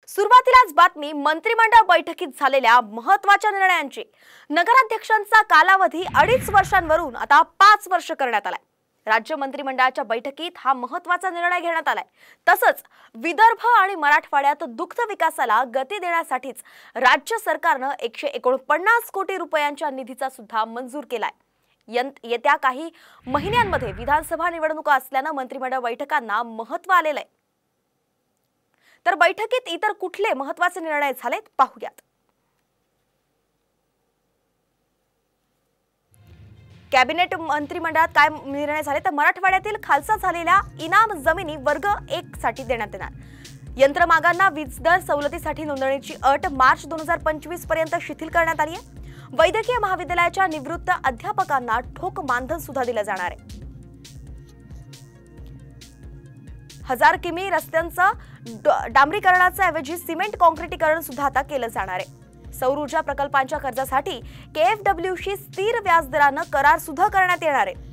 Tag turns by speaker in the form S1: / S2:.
S1: सुरुवातीलाच बातमी मंत्रिमंडळ बैठकीत झालेल्या महत्त्वाच्या निर्णयांची। नगराध्यक्षांचा कालावधी 2.5 वर्षांवरून आता 5 वर्ष करण्यात आलाय। राज्य मंत्रिमंडळाच्या बैठकीत हा महत्त्वाचा निर्णय घेण्यात आलाय। तसंच विदर्भ आणि मराठवाड्यात दुग्ध विकासाला गती देण्यासाठीच राज्य सरकारने 149 कोटी रुपयांच्या निधीचा सुद्धा मंजूर केलाय। येत्या काही महिन्यांमध्ये विधानसभा निवडणुका असल्याने मंत्रिमंडळ बैठकांना महत्त्व आलेलं आहे। तर बैठकीत इतर कुठले महत्त्वाचे निर्णय झालेत पाहूयात। कॅबिनेट मंत्रिमंडळात काय निर्णय झाले तर मराठवाड्यातील खालसा झालेल्या इनाम जमिनी वर्ग 1 साठी देण्यात येणार। यंत्रमागांना वीज दर सवलतीसाठी नोंदणीची अट मार्च 2025 पर्यंत शिथिल करण्यात आली आहे। वैद्यकीय महाविद्यालयाच्या निवृत्त अध्यापकांना ठोक मानधन सुद्धा दिले जाणार आहे। 1000 किमी रस्त्यांचं डांबरीकरणाच्या ऐवजी सिमेंट काँक्रिटीकरण सुद्धा आता केलं जाणार आहे। सौर ऊर्जा प्रकल्पांच्या कर्जासाठी KFWशी स्थिर व्याजदराने करार सुद्धा करण्यात येणार आहे।